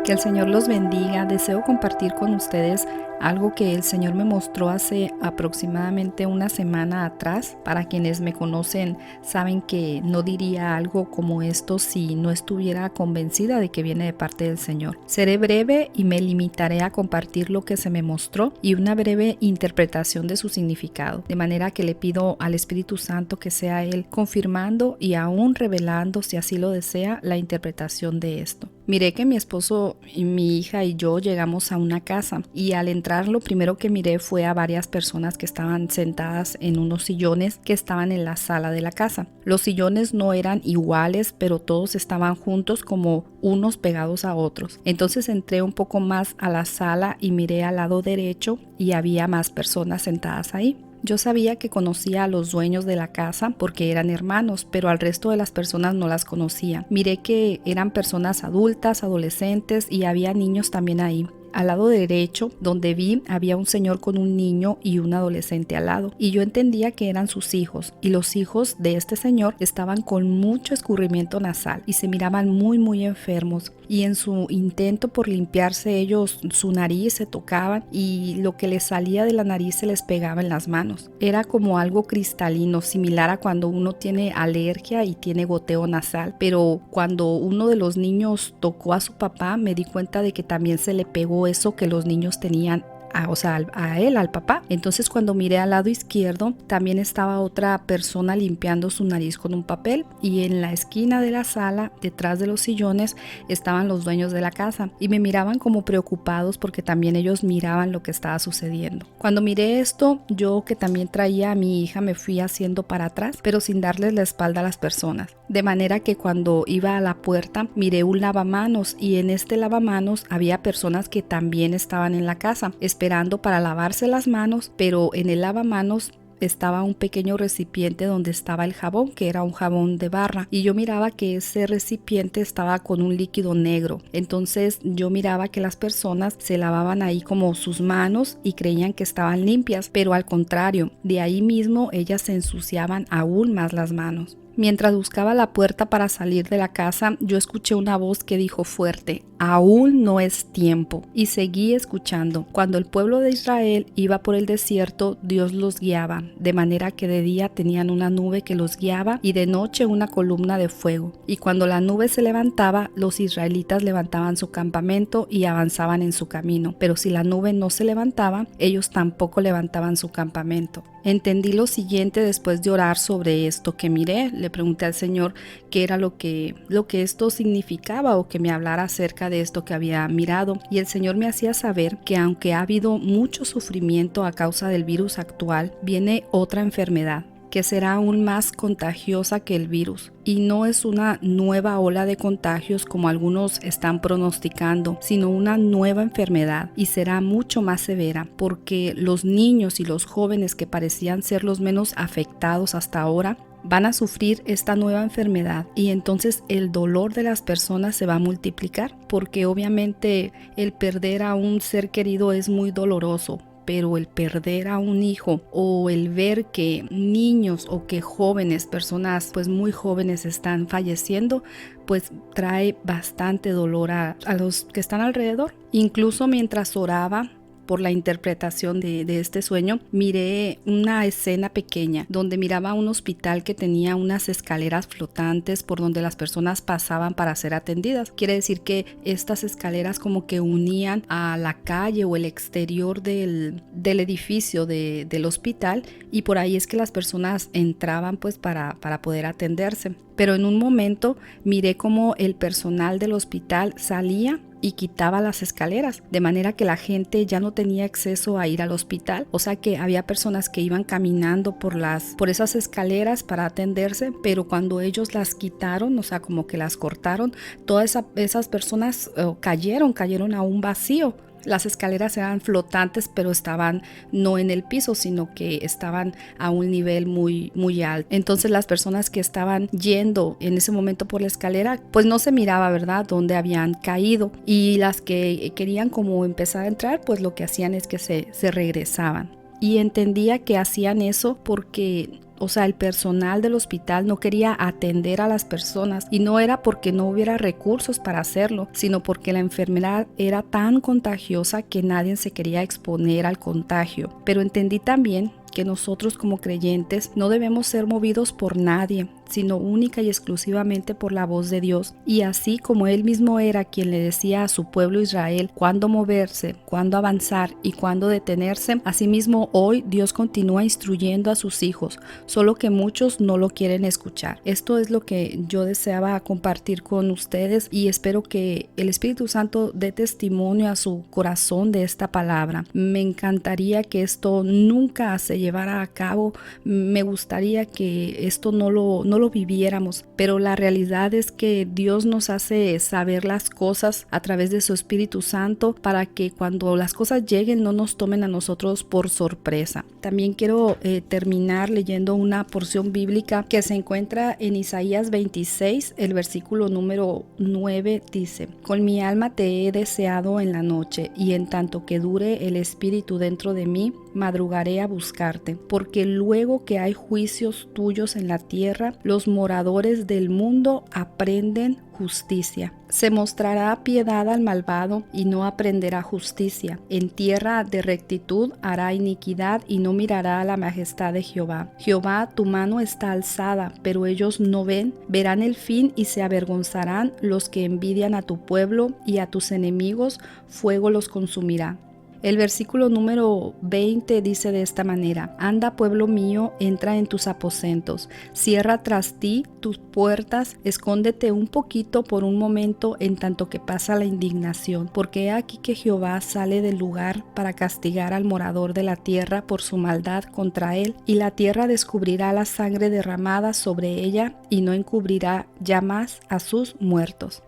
Que el Señor los bendiga. Deseo compartir con ustedes algo que el Señor me mostró hace aproximadamente una semana atrás. Para quienes me conocen saben que no diría algo como esto si no estuviera convencida de que viene de parte del Señor. Seré breve y me limitaré a compartir lo que se me mostró y una breve interpretación de su significado. De manera que le pido al Espíritu Santo que sea Él confirmando y aún revelando, si así lo desea, la interpretación de esto. Miré que mi esposo y mi hija y yo llegamos a una casa y al entrar lo primero que miré fue a varias personas que estaban sentadas en unos sillones que estaban en la sala de la casa. Los sillones no eran iguales, pero todos estaban juntos como unos pegados a otros. Entonces entré un poco más a la sala y miré al lado derecho y había más personas sentadas ahí. Yo sabía que conocía a los dueños de la casa porque eran hermanos, pero al resto de las personas no las conocía. Miré que eran personas adultas, adolescentes y había niños también ahí. Al lado derecho, donde vi, había un señor con un niño y un adolescente al lado, y yo entendía que eran sus hijos, y los hijos de este señor estaban con mucho escurrimiento nasal y se miraban muy enfermos, y en su intento por limpiarse ellos su nariz se tocaban y lo que les salía de la nariz se les pegaba en las manos. Era como algo cristalino, similar a cuando uno tiene alergia y tiene goteo nasal, pero cuando uno de los niños tocó a su papá me di cuenta de que también se le pegó eso que los niños tenían a él, al papá. Entonces cuando miré al lado izquierdo también estaba otra persona limpiando su nariz con un papel, y en la esquina de la sala, detrás de los sillones, estaban los dueños de la casa y me miraban como preocupados porque también ellos miraban lo que estaba sucediendo. Cuando miré esto, yo que también traía a mi hija me fui haciendo para atrás, pero sin darles la espalda a las personas. De manera que cuando iba a la puerta miré un lavamanos, y en este lavamanos había personas que también estaban en la casa esperando para lavarse las manos, pero en el lavamanos estaba un pequeño recipiente donde estaba el jabón, que era un jabón de barra, y yo miraba que ese recipiente estaba con un líquido negro. Entonces yo miraba que las personas se lavaban ahí como sus manos y creían que estaban limpias, pero al contrario, de ahí mismo ellas se ensuciaban aún más las manos. Mientras buscaba la puerta para salir de la casa, yo escuché una voz que dijo fuerte: aún no es tiempo. Y seguí escuchando. Cuando el pueblo de Israel iba por el desierto, Dios los guiaba, de manera que de día tenían una nube que los guiaba y de noche una columna de fuego. Y cuando la nube se levantaba, los israelitas levantaban su campamento y avanzaban en su camino. Pero si la nube no se levantaba, ellos tampoco levantaban su campamento. Entendí lo siguiente después de orar sobre esto que miré. Le pregunté al Señor qué era lo que esto significaba, o que me hablara acerca de esto que había mirado, y el Señor me hacía saber que aunque ha habido mucho sufrimiento a causa del virus actual, viene otra enfermedad que será aún más contagiosa que el virus. Y no es una nueva ola de contagios como algunos están pronosticando, sino una nueva enfermedad, y será mucho más severa, porque los niños y los jóvenes que parecían ser los menos afectados hasta ahora van a sufrir esta nueva enfermedad, y entonces el dolor de las personas se va a multiplicar, porque obviamente el perder a un ser querido es muy doloroso, pero el perder a un hijo, o el ver que niños o que jóvenes, personas pues muy jóvenes están falleciendo, pues trae bastante dolor a los que están alrededor. Incluso mientras oraba por la interpretación de este sueño, miré una escena pequeña donde miraba un hospital que tenía unas escaleras flotantes por donde las personas pasaban para ser atendidas. Quiere decir que estas escaleras como que unían a la calle o el exterior del edificio del hospital, y por ahí es que las personas entraban pues para poder atenderse. Pero en un momento miré como el personal del hospital salía y quitaba las escaleras, de manera que la gente ya no tenía acceso a ir al hospital. O sea que había personas que iban caminando por esas escaleras para atenderse, pero cuando ellos las quitaron, o sea, como que las cortaron, todas esas personas cayeron a un vacío. Las escaleras eran flotantes, pero estaban no en el piso, sino que estaban a un nivel muy alto. Entonces las personas que estaban yendo en ese momento por la escalera, pues no se miraba, ¿verdad?, dónde habían caído. Y las que querían como empezar a entrar, pues lo que hacían es que se regresaban. Y entendía que hacían eso porque O sea, el personal del hospital no quería atender a las personas y no era porque no hubiera recursos para hacerlo, sino porque la enfermedad era tan contagiosa que nadie se quería exponer al contagio. Pero entendí también que nosotros como creyentes no debemos ser movidos por nadie, sino única y exclusivamente por la voz de Dios. Y así como Él mismo era quien le decía a su pueblo Israel cuándo moverse, cuándo avanzar y cuándo detenerse, asimismo hoy Dios continúa instruyendo a sus hijos, solo que muchos no lo quieren escuchar. Esto es lo que yo deseaba compartir con ustedes y espero que el Espíritu Santo dé testimonio a su corazón de esta palabra. Me encantaría que esto nunca se llevara a cabo. Me gustaría que esto no lo viviéramos, pero la realidad es que Dios nos hace saber las cosas a través de su Espíritu Santo para que cuando las cosas lleguen no nos tomen a nosotros por sorpresa. También quiero terminar leyendo una porción bíblica que se encuentra en Isaías 26, el versículo número 9 dice: Con mi alma te he deseado en la noche, y en tanto que dure el espíritu dentro de mí, madrugaré a buscarte, porque luego que hay juicios tuyos en la tierra, los moradores del mundo aprenden justicia. Se mostrará piedad al malvado y no aprenderá justicia. En tierra de rectitud hará iniquidad y no mirará a la majestad de Jehová. Jehová, tu mano está alzada, pero ellos no ven. Verán el fin y se avergonzarán los que envidian a tu pueblo, y a tus enemigos fuego los consumirá. El versículo número 20 dice de esta manera: Anda, pueblo mío, entra en tus aposentos, cierra tras ti tus puertas, escóndete un poquito por un momento en tanto que pasa la indignación, porque he aquí que Jehová sale del lugar para castigar al morador de la tierra por su maldad contra él, y la tierra descubrirá la sangre derramada sobre ella y no encubrirá ya más a sus muertos.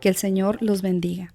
Que el Señor los bendiga.